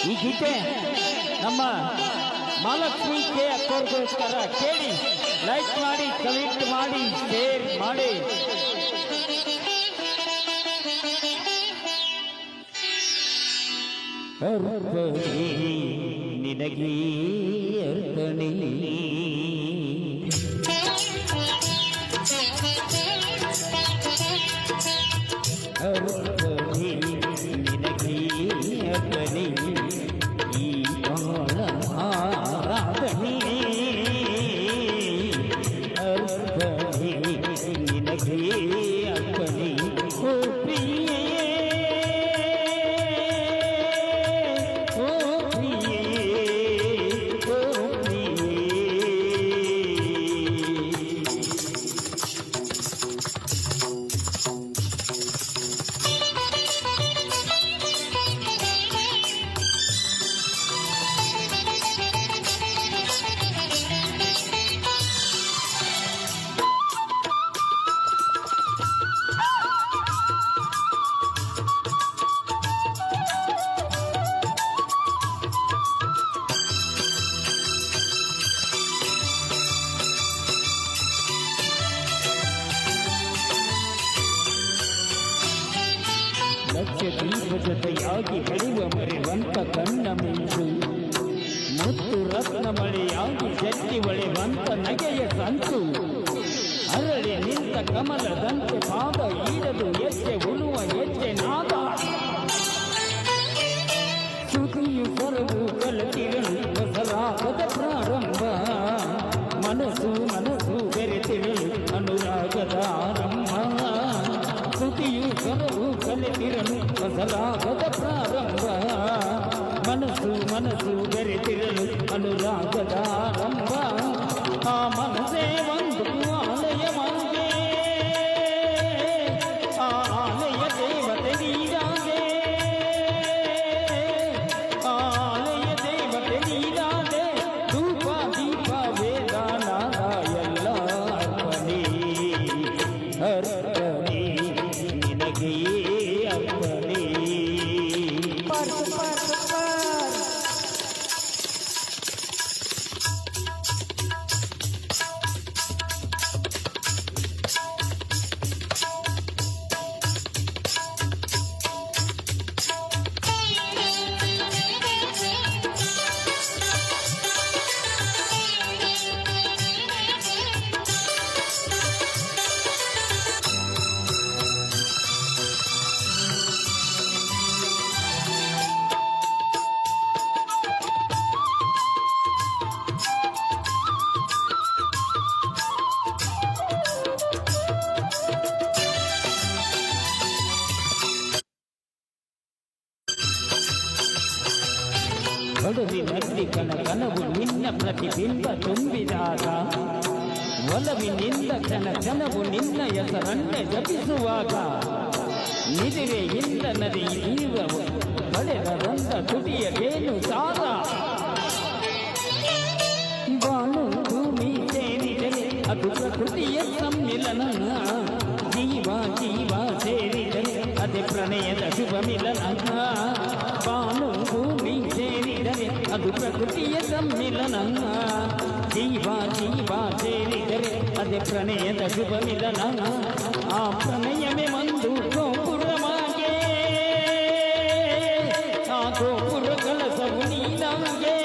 ಈ ಗೀತೆ ನಮ್ಮ ಮಹಾಲಕ್ಷ್ಮಿ ಕೆ ಅಕ್ಕವ್ರಿಗೋಸ್ಕರ ಕೇಳಿ, ಲೈಕ್ ಮಾಡಿ, ಕಮೆಂಟ್ ಮಾಡಿ, ಶೇರ್ ಮಾಡಿ. ಅರ್ಪಣೆ ನಿನಗೆ ಅರ್ಪಣೆ, ಅರ್ಪಣೆ ನಿನಗೆ ಅರ್ಪಣೆ, ಈ ಬಾಳ ಆರಾಧನೆ. ಅರ್ಪಣೆ ನಿನಗೆ ಅರ್ಪಣೆ, ಓ ಪ್ರಿಯೇ ಲಕ್ಷ ದೀಪ ಜೊತೆಯಾಗಿ ಬೆಳೆಯುವ ಮರೆವಂತ ಕಣ್ಣ ಮಿಂಚು, ಮುತ್ತು ರತ್ನ ಮಳೆಯಾಗಿ ಜಟ್ಟಿ ಒಳೆವಂತ ನಗೆಯ ಸಂಚು, ಅರಳಿ ನಿಂತ ಕಮಲದಂತೆ ಪಾದ ಈಡದು ಎಚ್ಚೆ ಉಳುವ ಎಚ್ಚೆ ನಾದ, ಸುದಿಯು ಸ್ವರವು ಕಲತಿರಲು ಹೊಸರಾಗದ ಪ್ರಾರಂಭ, ಮನಸ್ಸು ಮನಸ್ಸು ಬೆರೆತಿರಲು ಅನುರಾಗದ ಆರಂಭ, ಸುದಿಯು ಸ್ವರವು ಕಲಿತಿರಲು ಹೊಸರಾಗದ ಪ್ರಾರಂಭ, ಮನಸ್ಸು ಮನಸ್ಸು ಬೆರೆತಿರಲು ಅನುರಾಗದ ಆರಂಭ. ಆ ಮನಸ್ಸೇ ಒಂದು ಆಲಯವಾಗೆ, ಆ ಆಲಯ ದೇವತೆ ನೀರಾಗೆ, ಆ ಆಲಯ ದೇವತೆ ನೀರಾಗೆ, ಧೂಪ ದೀಪ ವೇದ ನಾದ ಎಲ್ಲ ಅರ್ಪಣೆ, ಅರ್ಪಣೆ ನಿನಗೆ ಅರ್ಪಣೆ. ಒಡವಿನಲ್ಲಿ ಕನಕನವು ನಿನ್ನ ಪ್ರತಿಬಿಂಬ ತುಂಬಿದಾಗ, ಒಲವಿನಿಂದ ಕನಕನವು ನಿನ್ನ ಹೆಸರನ್ನೇ ಜಪಿಸುವಾಗ, ನಿದಿರೆಯಿಂದ ನದಿಯುವ ಪಡೆದರಂದ ತುಟಿಯಗೇನು ಸಾರ, ಬಾನು ಭೂಮಿ ಸೇರಿದರೆ ಅದು ಪ್ರಕೃತಿಯ ಸಮ್ಮಿಲನ, ಜೀವ ಜೀವ ಸೇರಿದರೆ ಅದೇ ಪ್ರಣಯದ ಶುಭ ಮಿಲನ, ಬಾನು ಭೂಮಿ ಸೇರಿದರೆ ಅದು ಪ್ರಕೃತಿಯ ಸಮ್ಮಿಲನ, ಜೀವ ಜೀವ ಸೇರಿದರೆ ಅದೇ ಪ್ರಣಯದ ಶುಭ ಮಿಲನ. ಆ ಪ್ರಣಯವೇ ಒಂದು ಗೋಪುರವಾಗೆ, ಆ ಗೋಪುರ ಕಲಸವು ನೀನಾಗೆ,